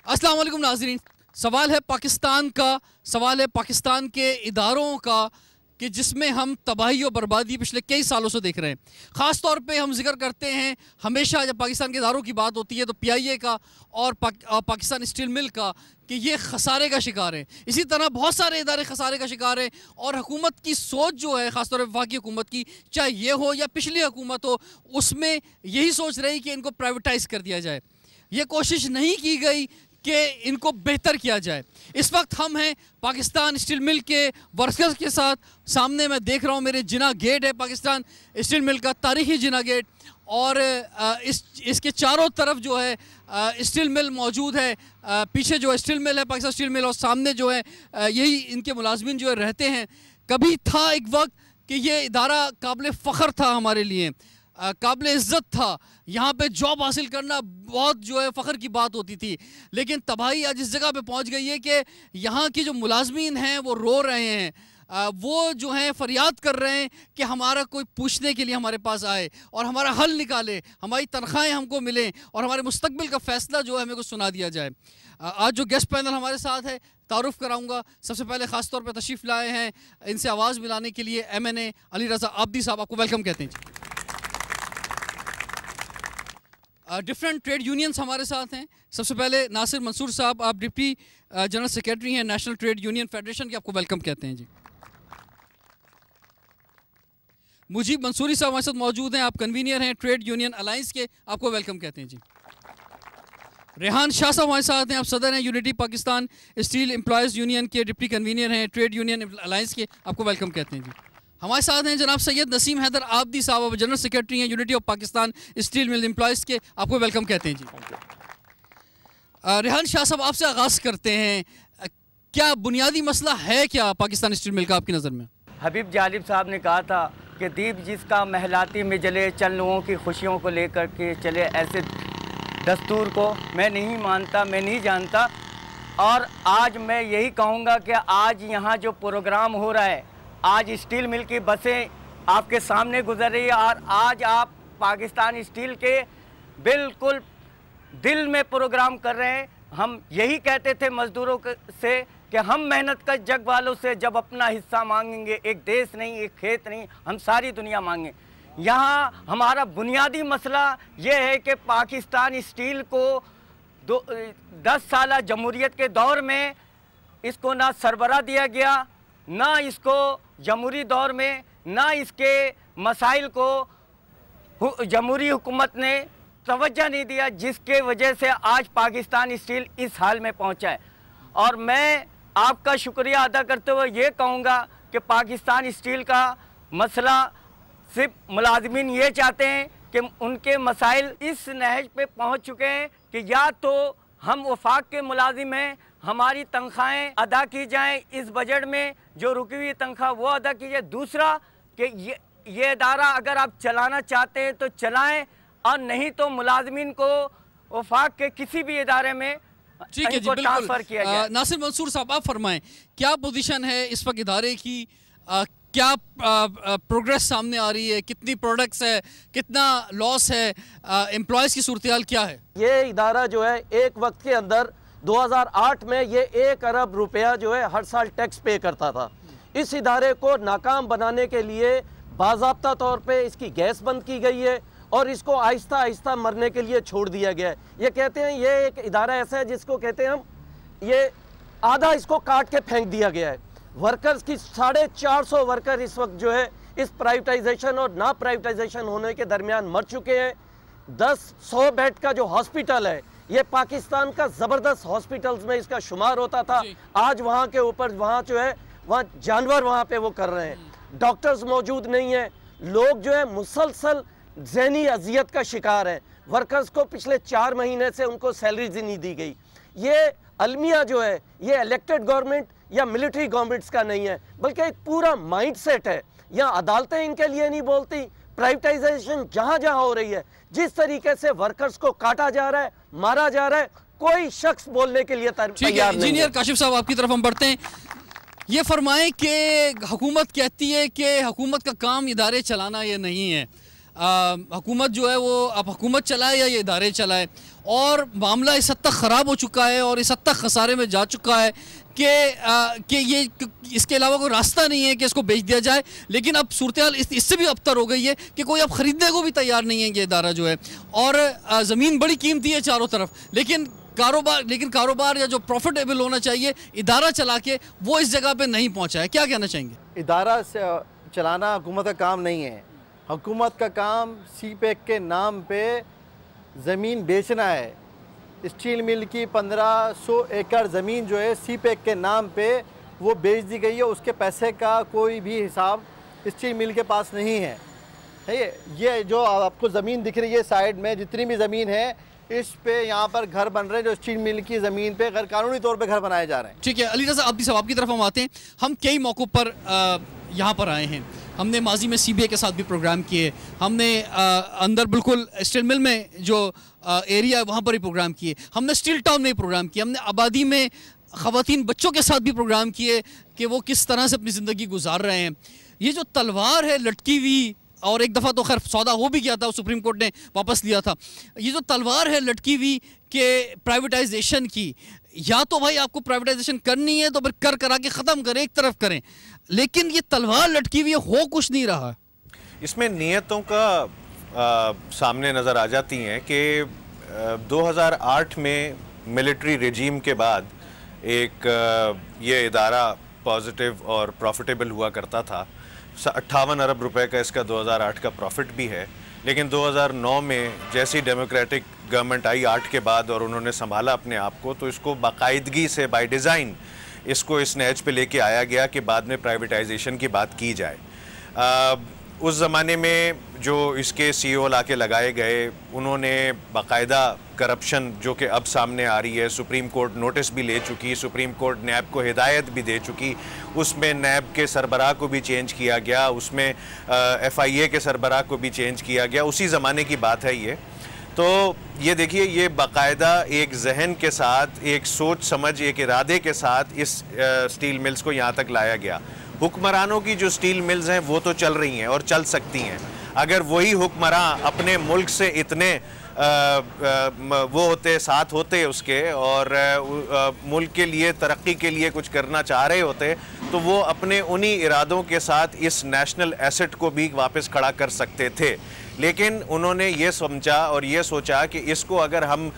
अस्सलाम वालेकुम नाज़रीन। सवाल है पाकिस्तान का, सवाल है पाकिस्तान के इदारों का कि जिसमें हम तबाही और बर्बादी पिछले कई सालों से देख रहे हैं। ख़ास तौर पे हम जिक्र करते हैं हमेशा जब पाकिस्तान के इदारों की बात होती है तो PIA का और पाकिस्तान स्टील मिल का कि ये खसारे का शिकार है। इसी तरह बहुत सारे इदारे खसारे का शिकार हैं और हुकूमत की सोच जो है ख़ास तौर पर वफाकी हुकूमत की, चाहे ये हो या पिछली हुकूमत हो, उसमें यही सोच रही कि इनको प्राइवेटाइज़ कर दिया जाए। ये कोशिश नहीं की गई कि इनको बेहतर किया जाए। इस वक्त हम हैं पाकिस्तान स्टील मिल के वर्कर्स के साथ। सामने मैं देख रहा हूँ मेरे जिना गेट है पाकिस्तान स्टील मिल का, तारीखी जिना गेट, और इसके चारों तरफ जो है स्टील मिल मौजूद है। पीछे जो है स्टील मिल है, पाकिस्तान स्टील मिल, और सामने जो है यही इनके मुलाजमीन जो है रहते हैं। कभी था एक वक्त कि ये इदारा काबिल फ़ख्र था हमारे लिए, काबिल इज़्ज़त था। यहाँ पे जॉब हासिल करना बहुत जो है फ़ख्र की बात होती थी। लेकिन तबाही आज इस जगह पे पहुँच गई है कि यहाँ की जो मुलाजमीन हैं वो रो रहे हैं, वो जो हैं फरियाद कर रहे हैं कि हमारा कोई पूछने के लिए हमारे पास आए और हमारा हल निकाले, हमारी तनख्वाहें हमको मिलें और हमारे मुस्तकबिल का फ़ैसला जो है हमें को सुना दिया जाए। आज जो गेस्ट पैनल हमारे साथ है तारुफ़ कराऊंगा। सबसे पहले ख़ास तौर पर तशरीफ़ लाए हैं इनसे आवाज़ मिलाने के लिए MNA अली रज़ा आबदी साहब, आपको वेलकम कहते हैं जी। डिफरेंट ट्रेड यूनियंस हमारे साथ हैं। सबसे पहले नासिर मंसूर साहब, आप डिप्टी जनरल सेक्रेटरी हैं नेशनल ट्रेड यूनियन फेडरेशन के, आपको वेलकम कहते हैं जी। मुजीब मंसूरी साहब हमारे साथ मौजूद हैं, आप कन्वीनियर हैं ट्रेड यूनियन अलायंस के, आपको वेलकम कहते हैं जी। रेहान शाह साहब हमारे साथ हैं, आप सदर हैं unity Pakistan steel employees union के, डिप्टी कन्वीनियर हैं ट्रेड यूनियन अलायंस के, आपको वेलकम कहते हैं जी। हमारे साथ हैं जनाब सैयद नसीम हैदर आबदी साहब, जनरल सेक्रेटरी हैं unity of Pakistan steel mill employees के, आपको वेलकम कहते हैं जी। रेहान शाह साहब, आपसे आगाज़ करते हैं, क्या बुनियादी मसला है क्या पाकिस्तान स्टील मिल का आपकी नज़र में? हबीब जालिब साहब ने कहा था कि दीप जिसका महलाती में जले, चल लोगों की खुशियों को लेकर के चले। ऐसे दस्तूर को मैं नहीं मानता, मैं नहीं जानता। और आज मैं यही कहूँगा कि आज यहाँ जो प्रोग्राम हो रहा है, आज स्टील मिल की बसें आपके सामने गुजर रही है और आज आप पाकिस्तान स्टील के बिल्कुल दिल में प्रोग्राम कर रहे हैं। हम यही कहते थे मज़दूरों से कि हम मेहनत कर जग वालों से जब अपना हिस्सा मांगेंगे, एक देश नहीं, एक खेत नहीं, हम सारी दुनिया मांगें। यहाँ हमारा बुनियादी मसला ये है कि पाकिस्तान स्टील को 10 साल जमहूरियत के दौर में इसको ना सरबराह दिया गया, ना इसको जमहूरी दौर में, ना इसके मसाइल को जमहूरी हुकूमत ने तवज्जो नहीं दिया, जिसके वजह से आज पाकिस्तान स्टील इस हाल में पहुंचा है। और मैं आपका शुक्रिया अदा करते हुए ये कहूँगा कि पाकिस्तान स्टील का मसला सिर्फ मुलाजमीन ये चाहते हैं कि उनके मसाइल इस नहज पे पहुंच चुके हैं कि या तो हम वफाक के मुलाजिम हैं, हमारी तनख्वाहें अदा की जाएं, इस बजट में जो रुकी हुई तनख्वाह वो अदा की जाए। दूसरा कि ये इदारा अगर आप चलाना चाहते हैं तो चलाएं और नहीं तो मुलाजमीन को वफाक के किसी भी इदारे में ट्रांसफ़र किया जाए। नासिर मंसूर साहब, आप फरमाएं क्या पोजीशन है इस वक्त इदारे की, क्या प्रोग्रेस सामने आ रही है, कितनी प्रोडक्ट्स है, कितना लॉस है, एम्प्लॉयज़ की सूरत हाल क्या है? ये इदारा जो है एक वक्त के अंदर 2008 में ये 1 अरब रुपया जो है हर साल टैक्स पे करता था। इस इदारे को नाकाम बनाने के लिए बाज़ाब्ता तौर पे इसकी गैस बंद की गई है और इसको आहिस्ता आहिस्ता मरने के लिए छोड़ दिया गया है। ये कहते हैं ये एक इदारा ऐसा है जिसको कहते हैं हम, ये आधा इसको काट के फेंक दिया गया है। वर्कर्स की 450 वर्कर इस वक्त जो है इस प्राइवेटाइजेशन और ना प्राइवेटाइजेशन होने के दरमियान मर चुके हैं। 100 बेड का जो हॉस्पिटल है ये पाकिस्तान का ज़बरदस्त हॉस्पिटल्स में इसका शुमार होता था। आज वहाँ के ऊपर वहाँ जो है वहाँ जानवर वहाँ पे वो कर रहे हैं, डॉक्टर्स मौजूद नहीं है, लोग जो है मुसलसल ज़हनी अजियत का शिकार है। वर्कर्स को पिछले 4 महीने से उनको सैलरीज ही नहीं दी गई। ये अलमिया जो है ये इलेक्टेड गवर्नमेंट या मिलिट्री गवर्नमेंट्स का नहीं है, बल्कि एक पूरा माइंड सेट है। यहाँ अदालतें इनके लिए नहीं बोलती, प्राइवेटाइजेशन जहाँ जहाँ हो रही है, जिस तरीके से वर्कर्स को काटा जा रहा है, मारा जा रहा है, कोई शख्स बोलने के लिए तैयार नहीं है। इंजीनियर काशिफ साहब, आपकी तरफ हम बढ़ते हैं। ये फरमाएं कि हुकूमत कहती है कि हुकूमत का काम इदारे चलाना ये नहीं है, हुकूमत जो है वो अब हुकूमत चलाए या ये इदारे चलाए, और मामला इस हद तक ख़राब हो चुका है और इस हद तक खसारे में जा चुका है कि ये इसके अलावा कोई रास्ता नहीं है कि इसको बेच दिया जाए। लेकिन अब सूरत हाल इससे भी अबतर हो गई है कि कोई अब ख़रीदने को भी तैयार नहीं है ये इदारा जो है, और ज़मीन बड़ी कीमती है चारों तरफ, लेकिन कारोबार या जो प्रॉफिटेबल होना चाहिए इदारा चला के वो इस जगह पे नहीं पहुंचा है। क्या कहना चाहेंगे? इदारा से चलाना हुकूमत का काम नहीं है। हुकूमत का काम सीपेक के नाम पे ज़मीन बेचना है। स्टील मिल की 1500 एकड़ ज़मीन जो है सीपेक के नाम पे वो बेच दी गई है। उसके पैसे का कोई भी हिसाब स्टील मिल के पास नहीं है। ये जो आपको ज़मीन दिख रही है साइड में, जितनी भी ज़मीन है इस पे यहाँ पर घर बन रहे हैं जो स्टील मिल की ज़मीन पे गैर कानूनी तौर पे घर बनाए जा रहे हैं। ठीक है, अली रज़ा अब्दी साहब आपकी तरफ हम आते हैं। हम कई मौक़ों पर यहाँ पर आए हैं, हमने माजी में CBA के साथ भी प्रोग्राम किए, हमने अंदर बिल्कुल स्टील मिल में जो एरिया है वहाँ पर ही प्रोग्राम किए, हमने स्टील टाउन में ही प्रोग्राम किए, हमने आबादी में ख़वातीन बच्चों के साथ भी प्रोग्राम किए कि वो किस तरह से अपनी ज़िंदगी गुजार रहे हैं। ये जो तलवार है लटकी हुई, और एक दफ़ा तो खैर सौदा हो भी गया था, सुप्रीम कोर्ट ने वापस लिया था, ये जो तलवार है लटकी हुई कि प्राइवेटाइजेशन की, या तो भाई आपको प्राइवेटाइजेशन करनी है तो फिर करा के ख़त्म करें, एक तरफ करें, लेकिन ये तलवार लटकी हुई हो कुछ नहीं रहा। इसमें नीयतों का सामने नज़र आ जाती हैं कि 2008 में मिलिट्री रेजीम के बाद एक ये इदारा पॉजिटिव और प्रॉफिटेबल हुआ करता था। 58 अरब रुपए का इसका 2008 का प्रॉफिट भी है, लेकिन 2009 में जैसी डेमोक्रेटिक गवर्नमेंट आई 8 के बाद और उन्होंने संभाला अपने आप को, तो इसको बाकायदगी से बाय डिज़ाइन इसको इस नहज पे लेके आया गया कि बाद में प्राइवेटाइजेशन की बात की जाए। उस ज़माने में जो इसके CEO लाके लगाए गए, उन्होंने बाकायदा करप्शन जो कि अब सामने आ रही है, सुप्रीम कोर्ट नोटिस भी ले चुकी, सुप्रीम कोर्ट नैब को हिदायत भी दे चुकी, उसमें नैब के सरबराह को भी चेंज किया गया, उसमें FIA के सरबराह को भी चेंज किया गया, उसी ज़माने की बात है ये। तो ये देखिए, ये बाकायदा एक जहन के साथ, एक सोच समझ, एक इरादे के साथ इस स्टील मिल्स को यहाँ तक लाया गया। हुक्मरानों की जो स्टील मिल्स हैं वो तो चल रही हैं और चल सकती हैं। अगर वही हुक्मरान अपने मुल्क से इतने वो होते, साथ होते उसके, और मुल्क के लिए, तरक्की के लिए कुछ करना चाह रहे होते, तो वो अपने उन्हीं इरादों के साथ इस नेशनल एसेट को भी वापस खड़ा कर सकते थे। लेकिन उन्होंने ये समझा और ये सोचा कि इसको अगर हम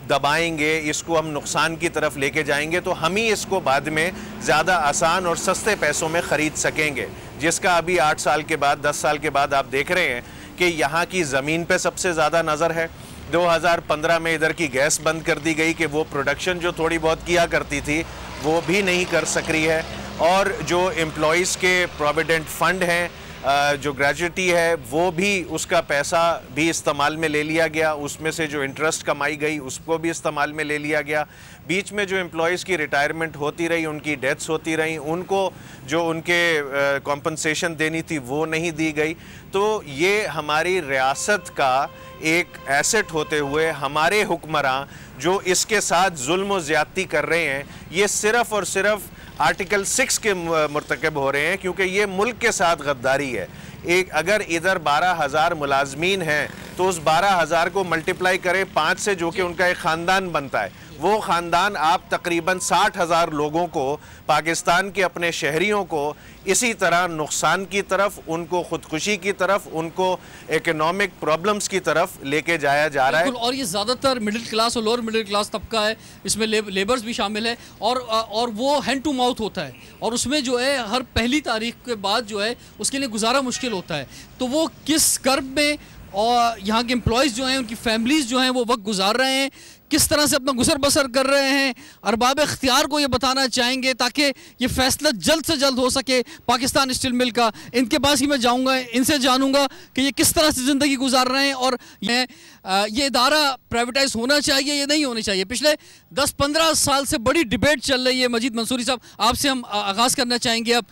दबाएंगे, इसको हम नुकसान की तरफ लेके जाएंगे, तो हम ही इसको बाद में ज़्यादा आसान और सस्ते पैसों में ख़रीद सकेंगे, जिसका अभी 8 साल के बाद, 10 साल के बाद आप देख रहे हैं कि यहाँ की ज़मीन पे सबसे ज़्यादा नज़र है। 2015 में इधर की गैस बंद कर दी गई कि वो प्रोडक्शन जो थोड़ी बहुत किया करती थी वो भी नहीं कर सक रही है, और जो एम्प्लॉइज़ के प्रोविडेंट फ़ंड हैं, जो ग्रेजुएटी है, वो भी उसका पैसा भी इस्तेमाल में ले लिया गया, उसमें से जो इंटरेस्ट कमाई गई उसको भी इस्तेमाल में ले लिया गया। बीच में जो एम्प्लॉइज़ की रिटायरमेंट होती रही, उनकी डेथ्स होती रहीं, उनको जो उनके कॉम्पनसेशन देनी थी वो नहीं दी गई। तो ये हमारी रियासत का एक एसेट होते हुए हमारे हुक्मरान जो इसके साथ जुल्म और ज़्यादती कर रहे हैं, ये सिर्फ़ और सिर्फ आर्टिकल 6 के मुर्तकब हो रहे हैं, क्योंकि ये मुल्क के साथ गद्दारी है। एक अगर इधर 12,000 मुलाजमीन हैं तो उस 12,000 को मल्टीप्लाई करें 5 से, जो कि उनका एक ख़ानदान बनता है, वो ख़ानदान आप तकरीबन 60,000 लोगों को, पाकिस्तान के अपने शहरियों को इसी तरह नुकसान की तरफ, उनको ख़ुदकुशी की तरफ, उनको इकोनॉमिक प्रॉब्लम्स की तरफ लेके जाया जा रहा है। और ये ज़्यादातर मिडिल क्लास और लोअर मिडिल क्लास तबका है, इसमें लेबर्स भी शामिल है, और वो हैंड टू माउथ होता है, और उसमें जो है हर पहली तारीख के बाद जो है उसके लिए गुजारा मुश्किल होता है। तो वो किस कर्ब में, और यहाँ के एम्प्लॉयज़ जो हैं, उनकी फैमिलीज़ जो हैं वो वक्त गुजार रहे हैं, किस तरह से अपना गुजर बसर कर रहे हैं, अरबाब इख्तियार को ये बताना चाहेंगे ताकि ये फैसला जल्द से जल्द हो सके पाकिस्तान स्टील मिल का। इनके पास ही मैं जाऊंगा, इनसे जानूंगा कि ये किस तरह से ज़िंदगी गुजार रहे हैं, और ये इदारा प्राइवेटाइज होना चाहिए या नहीं होना चाहिए। पिछले 10-15 साल से बड़ी डिबेट चल रही है। मजीद मंसूरी साहब, आपसे हम आगाज़ करना चाहेंगे। अब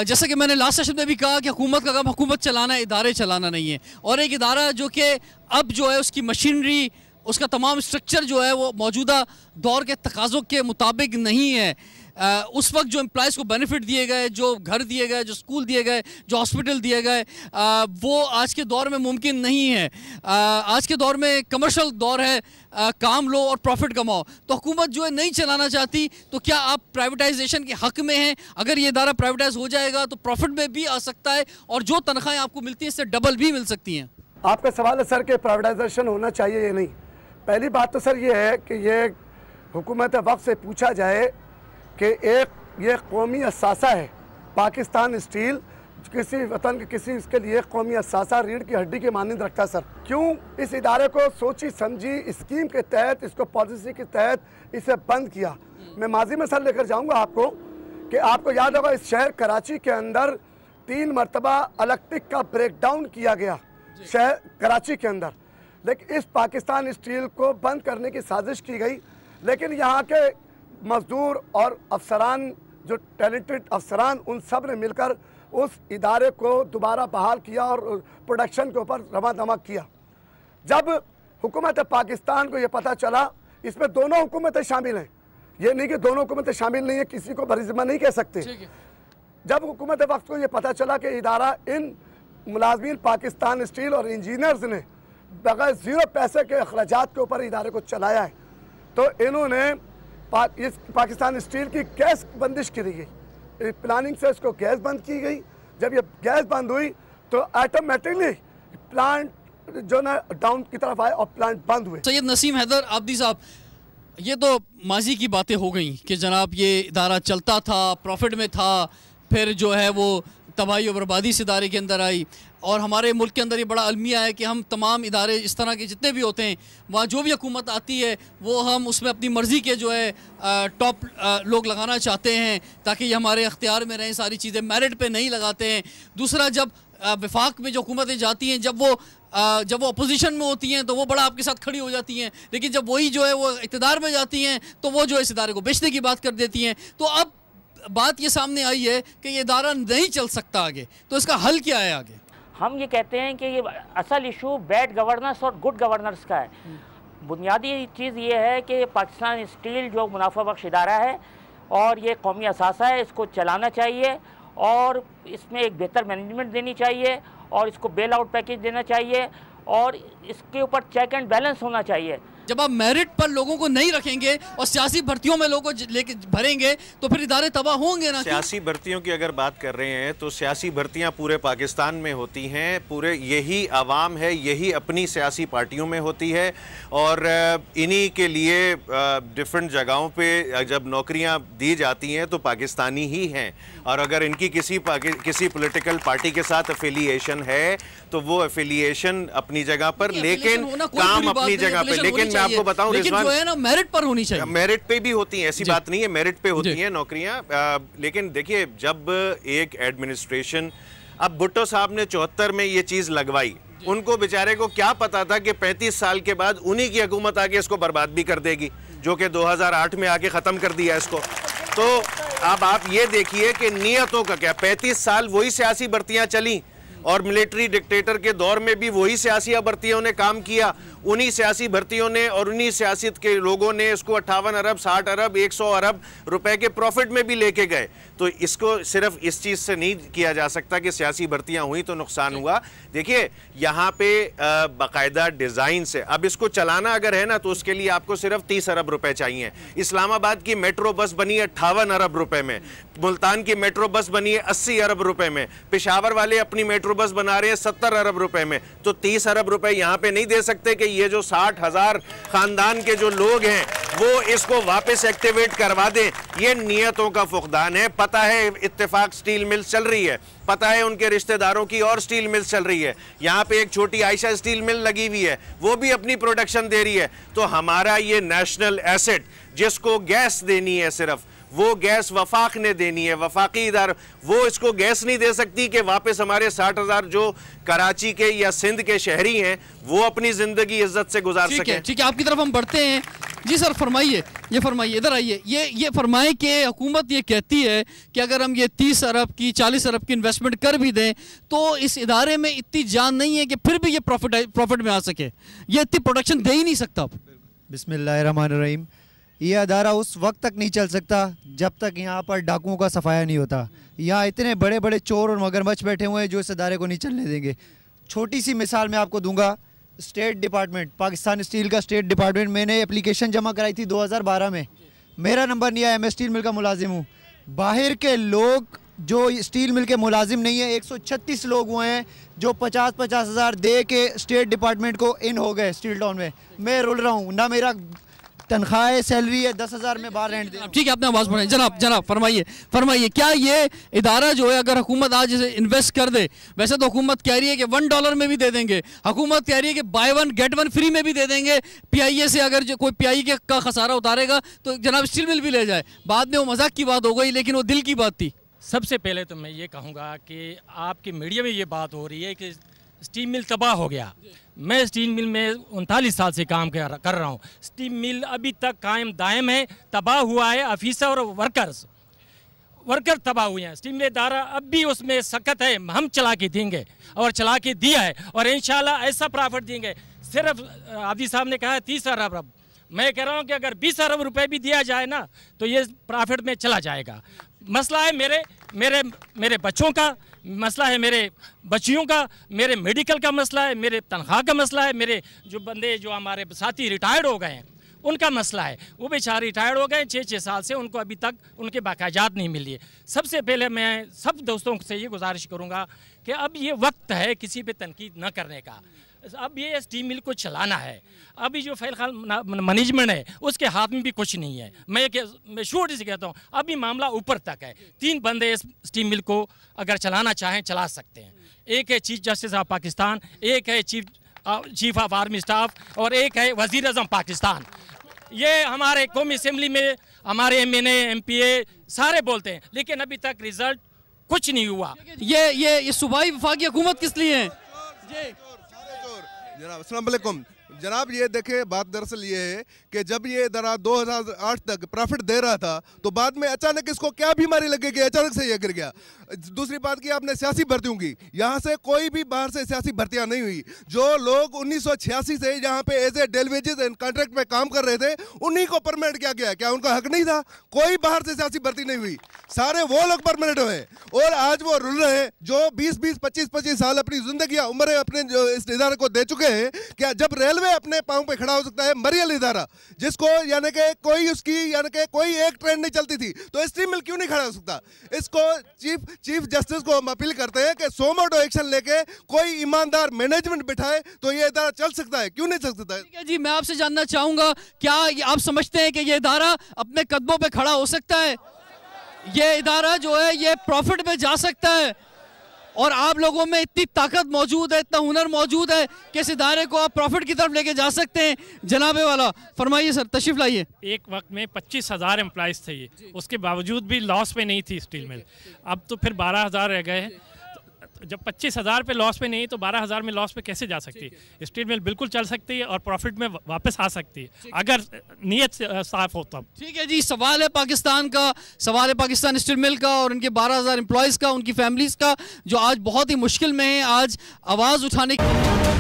जैसा कि मैंने लास्ट सेशन में भी कहा कि हुकूमत का काम हुकूमत चलाना है, इदारे चलाना नहीं है, और एक इदारा जो कि अब जो है उसकी मशीनरी, उसका तमाम स्ट्रक्चर जो है वो मौजूदा दौर के तकाज़ों के मुताबिक नहीं है। उस वक्त जो एम्प्लॉयज़ को बेनिफिट दिए गए, जो घर दिए गए, जो स्कूल दिए गए, जो हॉस्पिटल दिए गए, वो आज के दौर में मुमकिन नहीं है। आज के दौर में कमर्शियल दौर है, काम लो और प्रॉफिट कमाओ। तो हुकूमत जो है नहीं चलाना चाहती, तो क्या आप प्राइवेटाइजेशन के हक़ में हैं? अगर ये इदारा प्राइवेटाइज हो जाएगा तो प्रॉफिट में भी आ सकता है और जो तनख्वाहें आपको मिलती हैं इससे डबल भी मिल सकती हैं। आपका सवाल है सर कि प्राइवेटाइजेशन होना चाहिए या नहीं। पहली बात तो सर ये है कि ये हुकूमत वक्त से पूछा जाए कि एक ये कौमी असासा है, पाकिस्तान स्टील किसी वतन के किसी इसके लिए कौमी असासा रीढ़ की हड्डी के मानंद रखता है सर। क्यों इस इदारे को सोची समझी स्कीम के तहत, इसको पॉलिसी के तहत इसे बंद किया? मैं माजी में सर लेकर जाऊंगा आपको कि आपको याद होगा इस शहर कराची के अंदर 3 मरतबा इलेक्ट्रिक का ब्रेकडाउन किया गया शहर कराची के अंदर, लेकिन इस पाकिस्तान स्टील को बंद करने की साजिश की गई। लेकिन यहाँ के मजदूर और अफसरान, जो टैलेंटेड अफसरान, उन सब ने मिलकर उस इदारे को दोबारा बहाल किया और प्रोडक्शन के ऊपर रवा दमक किया। जब हुकूमत पाकिस्तान को ये पता चला, इसमें दोनों हुकूमतें शामिल हैं, ये नहीं कि दोनों हुकूमतें शामिल नहीं है, किसी को बरी ज़िम्मा नहीं कह सकते। जब हुकूमत वक्त को ये पता चला कि इदारा इन मुलाजमीन पाकिस्तान स्टील और इंजीनियर्स ने बगैर 0 पैसे के अखराजात के ऊपर इदारे को चलाया है, तो इन्होंने इस पाकिस्तान स्टील की गैस बंदिश करी गई, प्लानिंग से इसको गैस बंद की गई। जब ये गैस बंद हुई तो ऑटोमेटिकली प्लांट जो ना डाउन की तरफ आए और प्लांट बंद हुए। सैयद नसीम हैदर आबदी साहब, ये तो माजी की बातें हो गई कि जनाब ये इदारा चलता था, प्रॉफिट में था, फिर जो है वो तबाही और बर्बादी इस इदारे के अंदर आई। और हमारे मुल्क के अंदर ये बड़ा अलमिया है कि हम तमाम इदारे इस तरह के जितने भी होते हैं, वहाँ जो भी हुकूमत आती है वो हम उसमें अपनी मर्ज़ी के जो है टॉप लोग लगाना चाहते हैं ताकि ये हमारे अख्तियार में रहें, सारी चीज़ें मेरिट पे नहीं लगाते हैं। दूसरा, जब वफाक में जो हुकूमतें जाती हैं, जब वो अपोजिशन में होती हैं तो वो बड़ा आपके साथ खड़ी हो जाती हैं, लेकिन जब वही जो है वो इक़्तिदार में जाती हैं तो वो जो इस इदारे को बेचने की बात कर देती हैं। तो अब बात ये सामने आई है कि ये इदारा नहीं चल सकता आगे, तो इसका हल क्या है आगे? हम ये कहते हैं कि ये असल इशू बैड गवर्नेंस और गुड गवर्नेंस का है। बुनियादी चीज़ ये है कि पाकिस्तान स्टील जो मुनाफा बख्श इदारा है और ये कौमी असासा है, इसको चलाना चाहिए और इसमें एक बेहतर मैनेजमेंट देनी चाहिए और इसको बेल आउट पैकेज देना चाहिए और इसके ऊपर चेक एंड बैलेंस होना चाहिए। जब आप मेरिट पर लोगों को नहीं रखेंगे और सियासी भर्तियों में लोगों को लेके भरेंगे तो फिर इदारे तबाह होंगे ना। सियासी भर्तियों की अगर बात कर रहे हैं तो सियासी भर्तियां पूरे पाकिस्तान में होती हैं, पूरे यही आवाम है, यही अपनी सियासी पार्टियों में होती है और इन्हीं के लिए डिफरेंट जगहों पे जब नौकरियां दी जाती हैं तो पाकिस्तानी ही हैं। और अगर इनकी किसी पॉलिटिकल पार्टी के साथ एफिलिएशन है तो वो एफिलिएशन अपनी जगह पर, लेकिन काम अपनी जगह पर। लेकिन मैं आपको बताऊं रिजवान, जो है ना मेरिट पर होनी चाहिए। मेरिट पे भी होती हैं, ऐसी बात नहीं है, मेरिट पे होती हैं नौकरियां। लेकिन देखिए, जब एक एडमिनिस्ट्रेशन, अब भुट्टो साहब ने 74 में ये चीज लगवाई, उनको बेचारे को क्या पता था कि 35 साल के बाद उन्हीं की हुकूमत आके इसको बर्बाद भी कर देगी, जो कि 2008 में आके खत्म कर दिया इसको। तो अब आप ये देखिए कि नियतों का क्या, 35 साल वही सियासी भर्तियां चली और मिलिट्री डिक्टेटर के दौर में भी वही सियासी भर्तियों ने काम किया। उन्हीं सियासी भर्तियों ने और उन्हीं सियासत के लोगों ने इसको 58 अरब, 60 अरब, 100 अरब रुपए के प्रॉफिट में भी लेके गए। तो इसको सिर्फ इस चीज़ से नहीं किया जा सकता कि सियासी भर्तियां हुई तो नुकसान हुआ। देखिए, यहाँ पे बाकायदा डिज़ाइन से अब इसको चलाना अगर है ना तो उसके लिए आपको सिर्फ 30 अरब रुपए चाहिए। इस्लामाबाद की मेट्रो बस बनी है 58 अरब रुपए में, मुल्तान की मेट्रो बस बनी है 80 अरब रुपए में, पेशावर वाले अपनी मेट्रो बस बना रहे हैं 70 अरब रुपए में। तो 30 अरब रुपए यहाँ पे नहीं दे सकते कि ये जो 60,000 खानदान के जो लोग हैं वो इसको वापस एक्टिवेट करवा दें। ये नियतों का फुकदान है। पता है इत्तेफाक स्टील मिल चल रही है, पता है उनके रिश्तेदारों की और स्टील मिल चल रही है, यहाँ पे एक छोटी आयशा स्टील मिल लगी हुई है, वो भी अपनी प्रोडक्शन दे रही है। तो हमारा ये नेशनल एसेट जिसको गैस देनी है, सिर्फ वो गैस वफाक ने देनी है, वफाकी इदारा, वो इसको गैस नहीं दे सकती कि वापस हमारे 60,000 जो कराची के या सिंध के शहरी हैं वो अपनी जिंदगी इज्जत से गुजार सके। ठीक है, आपकी तरफ हम बढ़ते हैं। जी सर, फरमाइए, ये फरमाइए, इधर आइए। ये फरमाएं कि हुकूमत ये कहती है कि अगर हम ये 30 अरब की 40 अरब की इन्वेस्टमेंट कर भी दें तो इस इदारे में इतनी जान नहीं है कि फिर भी ये प्रॉफिट में आ सके, ये इतनी प्रोडक्शन दे ही नहीं सकता। बिस्मिल्लाहिर्रहमानिर्रहीम। ये अदारा उस वक्त तक नहीं चल सकता जब तक यहाँ पर डाकुओं का सफाया नहीं होता। यहाँ इतने बड़े बड़े चोर और मगरमच्छ बैठे हुए हैं जो इस अदारे को नहीं चलने देंगे। छोटी सी मिसाल मैं आपको दूंगा, स्टेट डिपार्टमेंट, पाकिस्तान स्टील का स्टेट डिपार्टमेंट, मैंने एप्लीकेशन जमा कराई थी 2012 में, मेरा नंबर नहीं आया, मैं स्टील मिल का मुलाजिम हूँ। बाहर के लोग जो स्टील मिल के मुलाजिम नहीं है, 136 लोग हुए हैं जो 50-50 हज़ार दे के स्टेट डिपार्टमेंट को इन हो गए स्टील टाउन में। मैं रुल रहा हूँ, ना मेरा तनख्वाह सैलरी है, 10,000 में बाहर रेंट दे। ठीक है, आपने आवाज़ बढ़ाई। जनाब फरमाइए क्या ये इदारा जो है अगर हुकूमत आज इसे इन्वेस्ट कर दे, वैसे तो हुकूमत कह रही है कि $1 में भी दे देंगे, हुकूमत कह रही है कि by one get one free में भी दे देंगे, PIA से अगर जो कोई PIA का खसारा उतारेगा तो जनाब स्टील मिल भी ले जाए। बाद में वो मजाक की बात हो गई, लेकिन वो दिल की बात थी। सबसे पहले तो मैं ये कहूँगा कि आपकी मीडिया में ये बात हो रही है कि स्टील मिल तबाह हो गया। मैं स्टील मिल में 39 साल से काम कर रहा हूँ। स्टील मिल अभी तक कायम दायम है, तबाह हुआ है ऑफिसर और वर्कर तबाह हुए हैं। स्टील मिल इदारा अब भी उसमें सख्त है, हम चला के देंगे और चला के दिया है और इंशाल्लाह ऐसा प्रॉफिट देंगे। सिर्फ आदि साहब ने कहा है 30 अरब, मैं कह रहा हूँ कि अगर 20 अरब रुपए भी दिया जाए ना तो ये प्रॉफिट में चला जाएगा। मसला है मेरे बच्चों का, मसला है मेरे बच्चियों का, मेरे मेडिकल का मसला है, मेरे तनख्वाह का मसला है, मेरे जो बंदे जो हमारे साथी रिटायर्ड हो गए हैं उनका मसला है। वो बेचारे रिटायर्ड हो गए 6-6 साल से, उनको अभी तक उनके बाकायदात नहीं मिली है। सबसे पहले मैं सब दोस्तों से ये गुजारिश करूँगा कि अब ये वक्त है किसी पे तनकीद न करने का। अब ये स्टील मिल को चलाना है। अभी जो फ़िलहाल मैनेजमेंट है उसके हाथ में भी कुछ नहीं है। मैं शोर से कहता हूँ अभी मामला ऊपर तक है। 3 बंदे इस स्टील मिल को अगर चलाना चाहें चला सकते हैं। एक है चीफ जस्टिस ऑफ पाकिस्तान, एक है चीफ ऑफ आर्मी स्टाफ और एक है वज़ीर आज़म पाकिस्तान। ये हमारे कौमी असम्बली में हमारे MNA MPA सारे बोलते हैं, लेकिन अभी तक रिजल्ट कुछ नहीं हुआ। ये सूबाई वफाकी हुकूमत किस लिए है? जनाब अस्सलाम वालेकुम। जनाब ये देखें, बात दरअसल ये है कि जब ये इदारा 2008 तक प्रॉफिट दे रहा था तो बाद में अचानक इसको क्या बीमारी लगी कि अचानक से ये गिर गया। दूसरी बात की आपने सियासी भर्तियों की, यहाँ से कोई भी बाहर से सियासी भर्तियाँ नहीं हुई। जो लोग 1986 से यहाँ पे एज ए डेलीवेजेस एंड कॉन्ट्रैक्ट में काम कर रहे थे उन्हीं को परमानेंट किया गया। क्या उनका हक नहीं था? कोई बाहर से सियासी भर्ती नहीं हुई, सारे वो लोग परमानेंट हुए और आज वो रुल रहे हैं जो 20-20, 25-25 साल अपनी जिंदगी उम्र अपने जो इस इदारे को दे चुके हैं। क्या जब रेलवे अपने पाँव पे खड़ा हो सकता है, मरियल इदारा जिसको यानी कि कोई उसकी यानी कि कोई एक ट्रेन नहीं चलती थी, तो स्टील मिल क्यों नहीं खड़ा हो सकता? इसको चीफ जस्टिस को हम अपील करते हैं कि सोमोटो एक्शन लेके कोई ईमानदार मैनेजमेंट बिठाए तो ये इदारा चल सकता है। क्यों नहीं चल सकता है? ठीक है जी, मैं आपसे जानना चाहूंगा क्या आप समझते हैं कि ये इदारा अपने कदमों पे खड़ा हो सकता है? ये इदारा जो है ये प्रॉफिट में जा सकता है और आप लोगों में इतनी ताकत मौजूद है, इतना हुनर मौजूद है कि इस इदारे को आप प्रॉफिट की तरफ लेके जा सकते हैं? जनाबे वाला फरमाइए सर, तशरीफ लाइए। एक वक्त में 25,000 एम्प्लॉयज़ थे, ये उसके बावजूद भी लॉस में नहीं थी स्टील मिल। अब तो फिर 12,000 रह गए हैं। जब 25,000 पे लॉस पे नहीं तो 12,000 में लॉस पे कैसे जा सकती है? स्टील मिल बिल्कुल चल सकती है और प्रॉफिट में वापस आ सकती है अगर नीयत साफ हो तब। ठीक है जी, सवाल है पाकिस्तान का, सवाल है पाकिस्तान स्टील मिल का और उनके 12,000 एम्प्लॉयज़ का, उनकी फैमिलीज़ का जो आज बहुत ही मुश्किल में है आज आवाज़ उठाने की।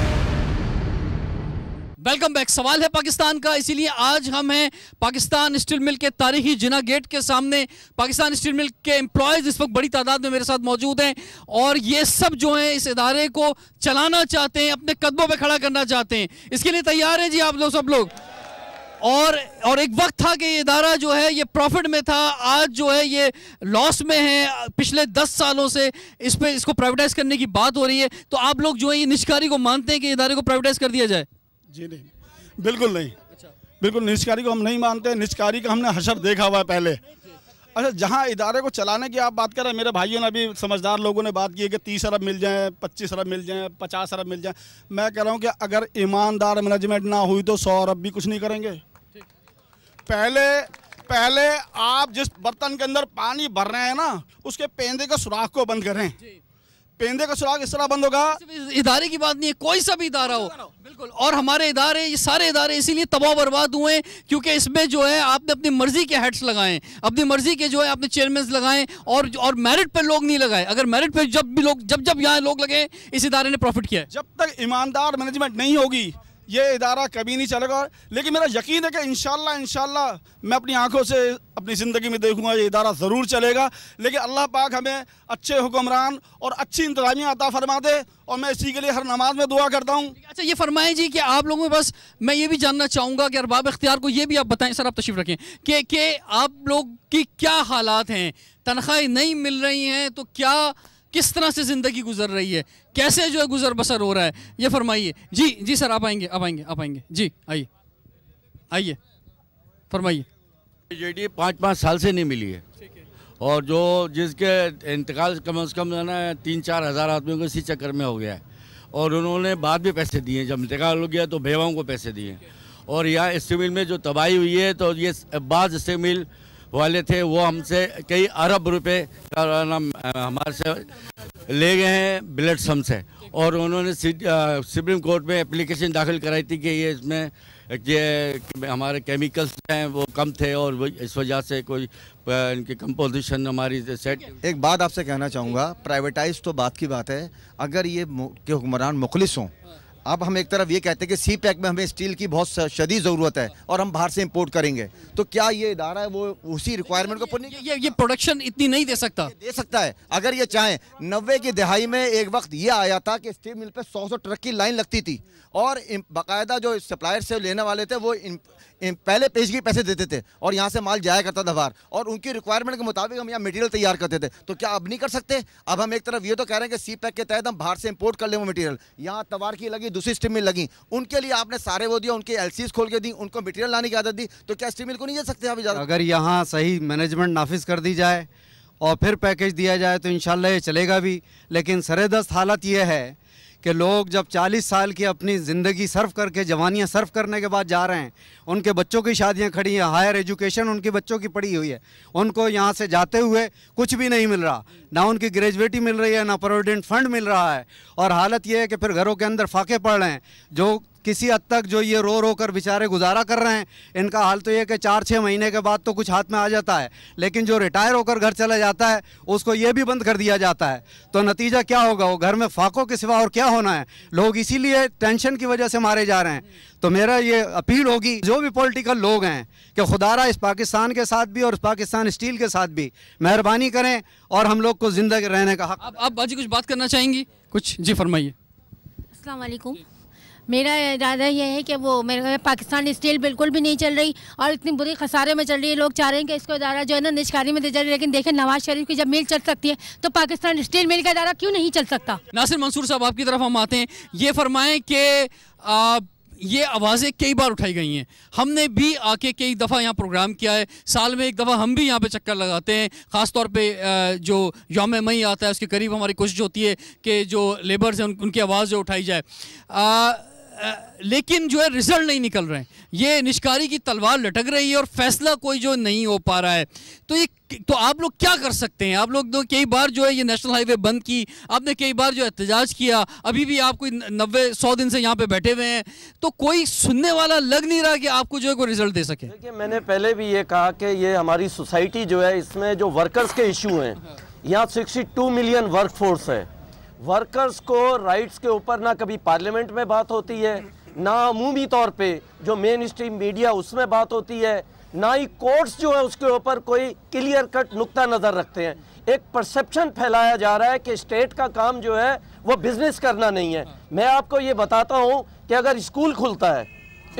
Welcome back. सवाल है पाकिस्तान का, इसीलिए आज हम हैं पाकिस्तान स्टील मिल के तारीखी जिना गेट के सामने। पाकिस्तान स्टील मिल के एम्प्लॉयज़ इस वक्त बड़ी तादाद में मेरे साथ मौजूद हैं और ये सब जो हैं इस इदारे को चलाना चाहते हैं, अपने कदमों पे खड़ा करना चाहते हैं। इसके लिए तैयार हैं जी आप लोग, सब लोग? और एक वक्त था कि ये इदारा जो है ये प्रॉफिट में था, आज जो है ये लॉस में है। पिछले 10 सालों से इसको प्राइवेटाइज करने की बात हो रही है, तो आप लोग जो है ये निष्कारी को मानते हैं कि इदारे को प्राइवेटाइज कर दिया जाए? जी नहीं, बिल्कुल नहीं। बिल्कुल निष्कारी को हम नहीं मानते। निष्कारी का हमने हशर देखा हुआ है पहले। अच्छा, जहाँ इदारे को चलाने की आप बात कर रहे हैं, मेरे भाइयों ने अभी समझदार लोगों ने बात की है कि 30 अरब मिल जाए, 25 अरब मिल जाए, 50 अरब मिल जाए। मैं कह रहा हूँ कि अगर ईमानदार मैनेजमेंट ना हुई तो 100 अरब भी कुछ नहीं करेंगे। पहले आप जिस बर्तन के अंदर पानी भर रहे हैं ना, उसके पेंदे के सुराख को बंद करें। पेंदे का सुराग इस तरह बंद होगा। इदारे की बात नहीं है, कोई सा भी इदारा हो, बिल्कुल। और हमारे इदारे, ये सारे इदारे इसीलिए तबाह बर्बाद हुए क्योंकि इसमें जो है आपने अपनी मर्जी के हेड्स लगाए, अपनी मर्जी के जो है आपने चेयरमैन लगाए और मेरिट पर लोग नहीं लगाए। अगर मेरिट पर जब यहाँ लोग लगे, इस इदारे ने प्रॉफिट किया है। जब तक ईमानदार मैनेजमेंट नहीं होगी ये इदारा कभी नहीं चलेगा। लेकिन मेरा यकीन है कि इंशाल्लाह मैं अपनी आंखों से अपनी ज़िंदगी में देखूंगा ये इदारा ज़रूर चलेगा। लेकिन अल्लाह पाक हमें अच्छे हुक्मरान और अच्छी इंतज़ामिया अता फरमा दे, और मैं इसी के लिए हर नमाज में दुआ करता हूँ। अच्छा, ये फरमाएं जी कि आप लोगों में बस मैं ये भी जानना चाहूँगा कि अरबाब इख्तियार को ये भी आप बताएं, सर आप तशरीफ़ रखें, कि आप लोग की क्या हालात हैं, तनख्वाहें नहीं मिल रही हैं तो क्या किस तरह से ज़िंदगी गुजर रही है, कैसे जो है गुजर बसर हो रहा है, ये फरमाइए। जी सर आप आएंगे जी, आइए फरमाइए। जेडी 5-5 साल से नहीं मिली है, और जो जिसके इंतकाल कम से कम ना 3-4 हज़ार आदमियों को इसी चक्कर में हो गया है, और उन्होंने बाद भी पैसे दिए, जब इंतकाल हो गया तो बेवाओं को पैसे दिए। और यहाँ स्टील मिल में जो तबाही हुई है, तो ये बाज़ स्टील मिल वाले थे वो हमसे कई अरब रुपए का नाम हमारे से ले गए हैं ब्लड सम से, और उन्होंने सुप्रीम कोर्ट में एप्लीकेशन दाखिल कराई थी कि ये इसमें ये हमारे केमिकल्स हैं वो कम थे, और वो इस वजह से कोई इनकी कंपोजिशन हमारी सेट। एक बात आपसे कहना चाहूँगा, प्राइवेटाइज तो बात की बात है, अगर ये के हुक्मरान मुखलिस हों, अब हम एक तरफ ये कहते हैं कि सी पैक में हमें स्टील की बहुत शदीद ज़रूरत है और हम बाहर से इंपोर्ट करेंगे, तो क्या ये इदारा है वो उसी रिक्वायरमेंट को पूरी ये प्रोडक्शन इतनी नहीं दे सकता? दे सकता है अगर ये चाहें। 90 की दहाई में एक वक्त ये आया था कि स्टील मिल पे 100 ट्रक की लाइन लगती थी, और बाकायदा जो सप्लायर से लेने वाले थे वो पहले पेशगी पैसे देते थे, और यहाँ से माल जाया करता था बाहर, और उनकी रिक्वायरमेंट के मुताबिक हम यहाँ मटेरियल तैयार करते थे। तो क्या अब नहीं कर सकते? अब हम एक तरफ ये तो कह रहे हैं कि सी पैक के तहत हम बाहर से इंपोर्ट कर लें वो मटेरियल। यहाँ तवार की लगी, दूसरी स्टील मिल लगी, उनके लिए आपने सारे वो दिया, उनके एलसीज खोल के दी, उनको मटेरियल लाने की आदत दी, तो क्या स्टील मिल को नहीं दे सकते? अगर यहाँ सही मैनेजमेंट नाफिज कर दी जाए और फिर पैकेज दिया जाए तो इंशाल्लाह ये चलेगा भी। लेकिन सरेदस्त हालत ये है कि लोग जब 40 साल की अपनी ज़िंदगी सर्व करके, जवानियाँ सर्व करने के बाद जा रहे हैं, उनके बच्चों की शादियाँ खड़ी हैं, हायर एजुकेशन उनके बच्चों की पड़ी हुई है, उनको यहाँ से जाते हुए कुछ भी नहीं मिल रहा, ना उनकी ग्रेजुएटी मिल रही है, ना प्रोविडेंट फंड मिल रहा है, और हालत ये है कि फिर घरों के अंदर फाके पड़ रहे हैं। जो किसी हद तक जो ये रो रो कर बेचारे गुजारा कर रहे हैं, इनका हाल तो ये है कि 4-6 महीने के बाद तो कुछ हाथ में आ जाता है, लेकिन जो रिटायर होकर घर चला जाता है उसको ये भी बंद कर दिया जाता है। तो नतीजा क्या होगा? वो घर में फाकों के सिवा और क्या होना है? लोग इसीलिए टेंशन की वजह से मारे जा रहे हैं। तो मेरा ये अपील होगी, जो भी पॉलिटिकल लोग हैं, कि खुदारा इस पाकिस्तान के साथ भी और इस पाकिस्तान स्टील के साथ भी मेहरबानी करें और हम लोग को जिंदा रहने का हक। आप बाजी कुछ बात करना चाहेंगी? कुछ जी फरमाइए। अस्सलाम वालेकुम। मेरा इरादा यह है कि वो मेरे पाकिस्तान स्टील बिल्कुल भी नहीं चल रही और इतनी बुरी खसारे में चल रही है। लोग चाह रहे हैं कि इसको इदारा जो है ना निष्कारी में दे जा रही है, लेकिन देखें नवाज शरीफ की जब मिल चल सकती है तो पाकिस्तान स्टील मिल का इदारा क्यों नहीं चल सकता? नासिर मंसूर साहब आपकी तरफ हम आते हैं, ये फरमाएं कि ये आवाज़ें कई बार उठाई गई हैं, हमने भी आके कई दफ़ा यहाँ प्रोग्राम किया है, साल में एक दफ़ा हम भी यहाँ पे चक्कर लगाते हैं, ख़ास तौर पे जो यौम मई आता है उसके करीब हमारी कोशिश होती है कि जो लेबर्स हैं उनकी आवाज़ जो उठाई जाए, लेकिन जो है रिजल्ट नहीं निकल रहे हैं। ये निष्कारी की तलवार लटक रही है और फैसला कोई जो नहीं हो पा रहा है। तो आप लोग क्या कर सकते हैं? आप लोग तो कई बार जो है ये नेशनल हाईवे बंद की, आपने कई बार जो एहतजाज किया, अभी भी आप कोई 90-100 दिन से यहाँ पे बैठे हुए हैं, तो कोई सुनने वाला लग नहीं रहा कि आपको जो है कोई रिजल्ट दे सके। देखिए, मैंने पहले भी ये कहा कि ये हमारी सोसाइटी जो है इसमें जो वर्कर्स के इशू हैं, यहाँ 62 मिलियन वर्क फोर्स है। वर्कर्स को राइट्स के ऊपर ना कभी पार्लियामेंट में बात होती है, ना अमूमी तौर पे जो मेन स्ट्रीम मीडिया उसमें बात होती है, ना ही कोर्ट्स जो है उसके ऊपर कोई क्लियर कट नुक्ता नज़र रखते हैं। एक परसेप्शन फैलाया जा रहा है कि स्टेट का काम जो है वो बिजनेस करना नहीं है। मैं आपको ये बताता हूँ कि अगर स्कूल खुलता है,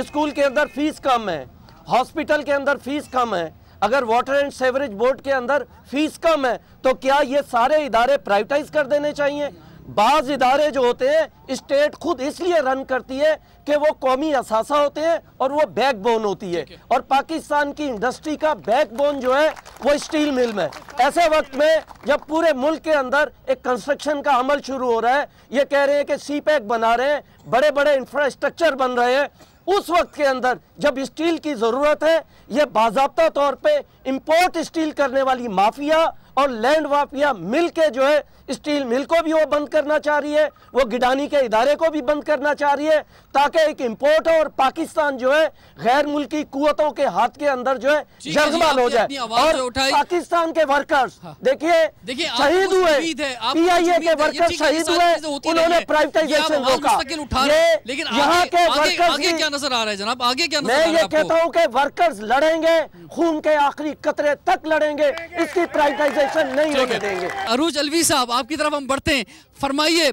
स्कूल के अंदर फीस कम है, हॉस्पिटल के अंदर फीस कम है, अगर वाटर एंड सेवरेज बोर्ड के अंदर फीस कम है, तो क्या ये सारे इदारे प्राइवेटाइज कर देने चाहिए? बाज इदारे जो होते हैं स्टेट खुद इसलिए रन करती है कि वो कौमी असासा होते हैं और वो बैकबोन होती है, और पाकिस्तान की इंडस्ट्री का बैकबोन जो है वो स्टील मिल में। ऐसे वक्त में जब पूरे मुल्क के अंदर एक कंस्ट्रक्शन का अमल शुरू हो रहा है, ये कह रहे हैं कि सी पैक बना रहे हैं, बड़े बड़े इंफ्रास्ट्रक्चर बन रहे हैं, उस वक्त के अंदर जब स्टील की ज़रूरत है, ये बाज़ाब्ता तौर पे इंपोर्ट स्टील करने वाली माफिया और लैंड माफिया मिल के जो है स्टील मिल को भी वो बंद करना चाह रही है, वो गिडानी के इदारे को भी बंद करना चाह रही है, ताकि एक इम्पोर्टर और पाकिस्तान जो है गैर मुल्की कुव्वतों के हाथ के अंदर जो है जर्गमाल हो जाए। और पाकिस्तान के वर्कर्स देखिए शहीद हुए, PIA के वर्कर्स शहीद हुए, उन्होंने प्राइवेटाइजेशन रोका। लेकिन यहाँ के वर्कर्स आगे क्या नजर आ रहा है जनाब, आगे क्या नजर आ मैं रहा है ये आपको? कहता हूँ कि वर्कर्स लड़ेंगे, खून के आखिरी कतरे तक लड़ेंगे, इसकी प्राइवेटाइजेशन नहीं होने देंगे। अरूज अलवी साहब, आपकी तरफ हम बढ़ते हैं, फरमाइए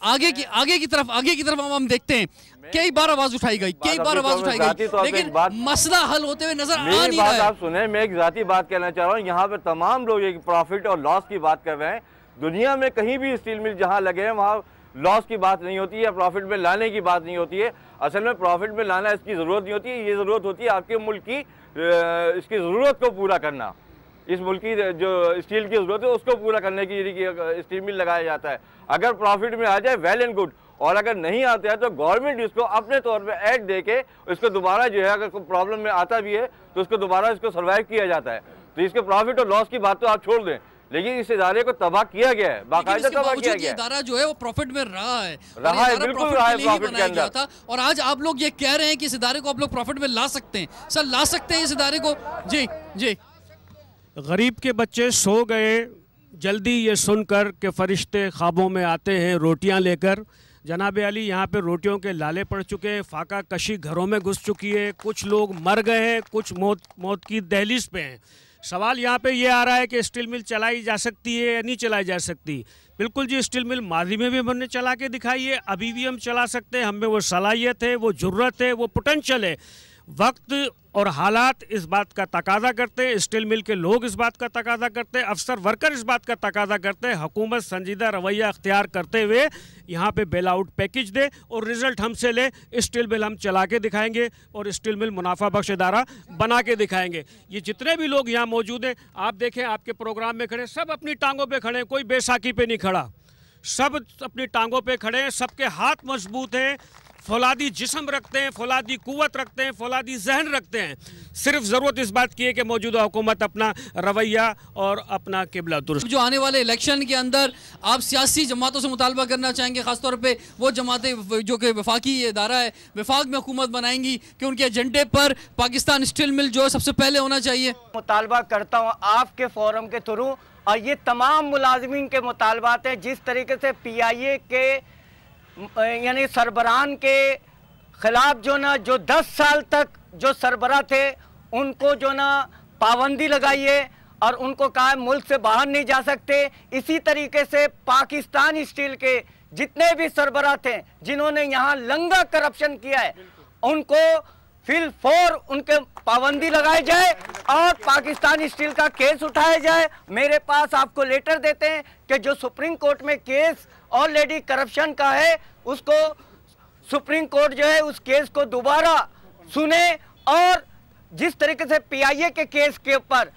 आगे की तरफ हम देखते हैं। कई बार आवाज उठाई गई, लेकिन मसला हल होते हुए नजर आ नहीं रहा है। आप सुने, मैं एक जाती बात कहना चाह रहा हूँ। यहाँ पे तमाम लोग एक प्रॉफिट और लॉस की बात कर रहे हैं। दुनिया में कहीं भी स्टील मिल जहाँ लगे हैं वहाँ लॉस की बात नहीं होती है, प्रॉफिट में लाने की बात नहीं होती है। असल में प्रॉफिट में लाना इसकी ज़रूरत नहीं होती है, ये ज़रूरत होती है आपके मुल्क की इसकी ज़रूरत को पूरा करना। इस मुल्क की जो स्टील की ज़रूरत है उसको पूरा करने की स्टील मिल लगाया जाता है। अगर प्रॉफिट में आ जाए वेल एंड गुड, और अगर नहीं आता है तो गवर्नमेंट इसको अपने तौर पे ऐड दे के इसको दोबारा जो है, अगर कोई प्रॉब्लम में आता भी है तो उसको दोबारा इसको सर्वाइव किया जाता है। तो इसके प्रॉफिट और लॉस की बात तो आप छोड़ दें, लेकिन इस इदारे को तबाह किया गया है, बाकायदा तबाह किया गया है। इदारा जो है वो प्रॉफिट में रहा है, बिल्कुल रहा है प्रॉफिट के अंदर। और आज आप लोग ये कह रहे हैं कि इस इदारे को आप लोग प्रॉफिट में ला सकते हैं। सर ला सकते हैं इस इदारे को? जी जी। गरीब के बच्चे सो गए जल्दी ये सुनकर कि फरिश्ते ख्वाबों में आते हैं रोटियां लेकर। जनाब अली, यहाँ पे रोटियों के लाले पड़ चुके हैं, फाका कशी घरों में घुस चुकी है, कुछ लोग मर गए हैं, कुछ मौत की दहलीज पे हैं। सवाल यहाँ पे ये आ रहा है कि स्टील मिल चलाई जा सकती है या नहीं चलाई जा सकती। बिल्कुल जी, स्टील मिल माजी में भी हमने चला के दिखाई है, अभी भी हम चला सकते हैं, हमें वो सलाहियत है, वो जुर्रत है, वो पोटेंशल है। वक्त और हालात इस बात का तकाजा करते हैं, स्टील मिल के लोग इस बात का तकाजा करते हैं, अफसर वर्कर इस बात का तकाजा करते हैं। हुकूमत संजीदा रवैया अख्तियार करते हुए यहाँ पे बेल आउट पैकेज दे और रिजल्ट हमसे ले। स्टील मिल हम चला के दिखाएंगे और स्टील मिल मुनाफा बख्श इदारा बना के दिखाएंगे। ये जितने भी लोग यहाँ मौजूद हैं, आप देखें आपके प्रोग्राम में खड़े, सब अपनी टांगों पर खड़े हैं, कोई बेसाकी पे नहीं खड़ा, सब अपनी टांगों पर खड़े हैं, सबके हाथ मजबूत हैं, फौलादी जिस्म रखते हैं, फौलादी कुव्वत रखते हैं, फौलादी जहन रखते हैं। सिर्फ ज़रूरत इस बात की है कि मौजूदा हुकूमत अपना रवैया और अपना किबला दुरुस्त। जो आने वाले इलेक्शन के अंदर आप सियासी जमातों से मुतालबा करना चाहेंगे, खासतौर पे वो जमातें जो कि वफाकी इदारा है, वफाक में हुकूमत बनाएंगी, कि उनके एजेंडे पर पाकिस्तान स्टील मिल जो सबसे पहले होना चाहिए? मुतालबा करता हूँ आपके फोरम के थ्रू, और ये तमाम मुलाजमीन के मुतालबात हैं। जिस तरीके से PIA के यानी सरबराहान के खिलाफ जो 10 साल तक जो सरबराह थे उनको पाबंदी लगाई है और उनको कहा मुल्क से बाहर नहीं जा सकते। इसी तरीके से पाकिस्तान स्टील के जितने भी सरबराह थे जिन्होंने यहाँ लंगा करप्शन किया है, उनको फिल फॉर उनके पाबंदी लगाई जाए और पाकिस्तान स्टील का केस उठाया जाए। मेरे पास आपको लेटर देते हैं कि जो सुप्रीम कोर्ट में केस ऑलरेडी करप्शन का है, उसको सुप्रीम कोर्ट जो है उस केस को दोबारा सुने और जिस तरीके से PIA के केस के ऊपर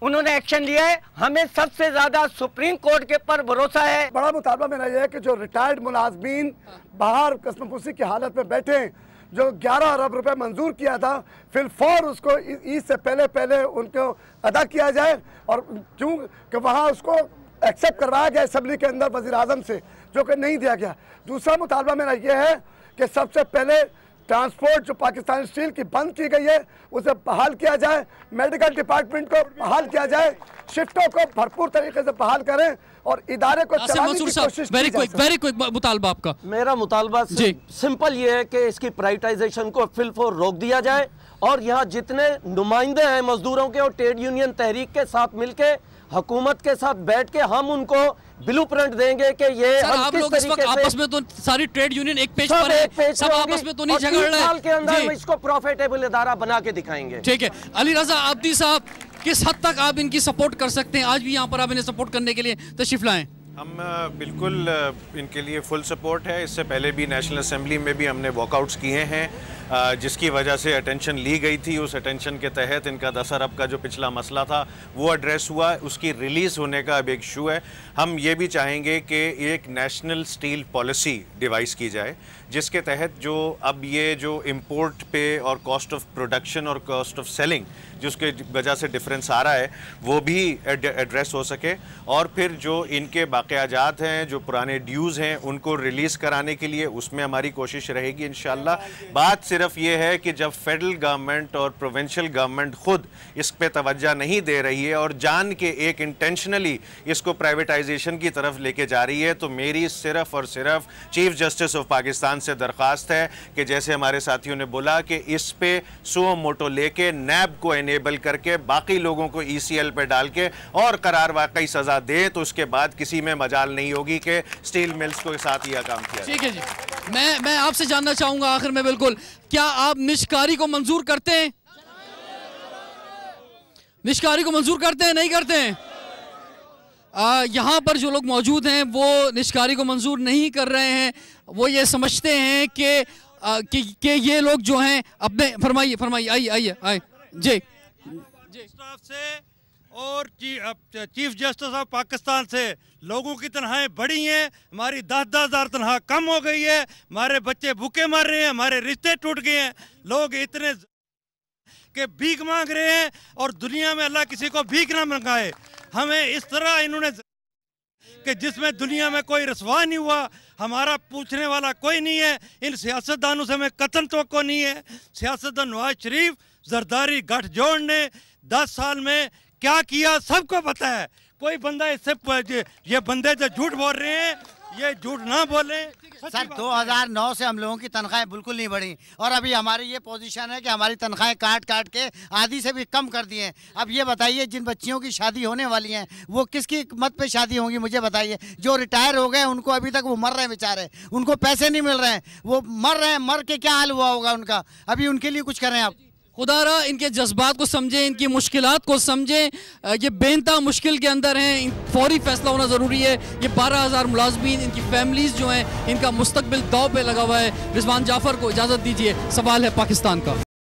उन्होंने एक्शन लिया है, हमें सबसे ज्यादा सुप्रीम कोर्ट के ऊपर भरोसा है। बड़ा मुतालबा मेरा यह है कि जो रिटायर्ड मुलाजमीन बाहर कसमपुसी की हालत में बैठे हैं, जो 11 अरब रुपए मंजूर किया था, फिर फौर उसको ईद से पहले उनको अदा किया जाए। और क्यों कि वहाँ उसको एक्सेप्ट करवाया गया असेंबली के अंदर वज़ीर आज़म से, जो कि नहीं दिया गया। दूसरा मुतालबा मेरा ये है कि सबसे पहले ट्रांसपोर्ट जो पाकिस्तान स्टील की बंद की गई है उसे बहाल किया जाए, मेडिकल डिपार्टमेंट को बहाल किया जाए, शिफ्टों को भरपूर तरीके से बहाल करें और इदारे को चलाने की कोशिश की जाए। वेरी क्विक मुतालबा आपका? मेरा मुतालबा सिंपल ये है कि इसकी प्राइवेटाइजेशन को फिलफोर रोक दिया जाए और यहाँ जितने नुमाइंदे हैं मजदूरों के और ट्रेड यूनियन तहरीक के साथ मिलके हुकूमत के साथ बैठ के हम उनको ब्लूप्रिंट देंगे कि ये हम किस तरीके से आपस में तो सारी ट्रेड यूनियन एक पेज पर है, सब आपस में तो नहीं झगड़ रहे हैं। साल के अंदर हम इसको प्रॉफिटेबल इदारा बना के दिखाएंगे। ठीक है, अली रजा आब्दी साहब, किस हद तक आप इनकी सपोर्ट कर सकते हैं? आज भी यहाँ पर आप इन्हें सपोर्ट करने के लिए तशरीफ लाएं। हम बिल्कुल इनके लिए फुल सपोर्ट है। इससे पहले भी नेशनल असेंबली में भी हमने वॉकआउट्स किए हैं। जिसकी वजह से अटेंशन ली गई थी। उस अटेंशन के तहत इनका 10 अरब का जो पिछला मसला था वो एड्रेस हुआ, उसकी रिलीज़ होने का अब एक इशू है। हम ये भी चाहेंगे कि एक नेशनल स्टील पॉलिसी डिवाइस की जाए जिसके तहत जो अब ये जो इंपोर्ट पे और कॉस्ट ऑफ प्रोडक्शन और कॉस्ट ऑफ सेलिंग जिसके वजह से डिफरेंस आ रहा है वो भी एड्रेस हो सके, और फिर जो इनके बाक़ियाजात हैं, जो पुराने ड्यूज़ हैं, उनको रिलीज़ कराने के लिए उसमें हमारी कोशिश रहेगी इंशाअल्लाह। बात सिर्फ ये है कि जब फेडरल गवर्नमेंट और प्रोविंशियल गवर्नमेंट ख़ुद इस पे तवज्जो नहीं दे रही है और जान के एक इंटेंशनली इसको प्राइवेटाइजेशन की तरफ लेके जा रही है, तो मेरी सिर्फ और सिर्फ चीफ जस्टिस ऑफ पाकिस्तान से दरख्वास्त है कि जैसे हमारे साथियों ने बोला कि इस पे सुओ मोटो लेके नैब को एनेबल करके बाकी लोगों को ECL पे डाल के और करार वाकई सज़ा दे, तो उसके बाद किसी में मजाल नहीं होगी कि स्टील मिल्स को साथ यह काम किया। ठीक है जी, मैं आपसे जानना चाहूँगा आखिर में, बिल्कुल, क्या आप निष्कारी को मंजूर करते हैं? निष्कारी को मंजूर करते हैं, नहीं करते हैं? यहाँ पर जो लोग मौजूद हैं वो निष्कारी को मंजूर नहीं कर रहे हैं। वो ये समझते हैं कि ये लोग जो हैं अपने फरमाइए आइए जी स्टाफ से और चीफ जस्टिस ऑफ पाकिस्तान से लोगों की तनख्वाहें बढ़ी हैं, हमारी 10-10 हज़ार तनख्वाह कम हो गई है, हमारे बच्चे भूखे मर रहे हैं, हमारे रिश्ते टूट गए हैं, लोग इतने के भीख मांग रहे हैं और दुनिया में अल्लाह किसी को भीख ना मंगाए। हमें इस तरह इन्होंने कि जिसमें दुनिया में कोई रसवा नहीं हुआ, हमारा पूछने वाला कोई नहीं है। इन सियासतदानों से हमें कतन तो नहीं है। सियासतदान नवाज शरीफ जरदारी गठजोड़ ने 10 साल में क्या किया सबको पता है। कोई बंदा इससे ये बंदे जो झूठ बोल रहे हैं ये झूठ ना बोले। सर 2009 से हम लोगों की तनख्वाहें बिल्कुल नहीं बढ़ी और अभी हमारी ये पोजीशन है कि हमारी तनख्वाहें काट काट के आधी से भी कम कर दिए हैं। अब ये बताइए जिन बच्चियों की शादी होने वाली हैं वो किसकी मत पे शादी होंगी, मुझे बताइए। जो रिटायर हो गए उनको अभी तक वो मर रहे हैं बेचारे, उनको पैसे नहीं मिल रहे हैं, वो मर रहे हैं, मर के क्या हाल हुआ होगा उनका, अभी उनके लिए कुछ करें आप। खुदारा इनके जज्बात को समझें, इनकी मुश्किलात को समझें। ये बेनता मुश्किल के अंदर हैं, फौरी फैसला होना ज़रूरी है। ये 12,000 मुलाजमीन, इनकी फैमिलीज़ जो हैं, इनका मुस्तकबिल दाव पे लगा हुआ है। रिजवान जाफ़र को इजाज़त दीजिए, सवाल है पाकिस्तान का।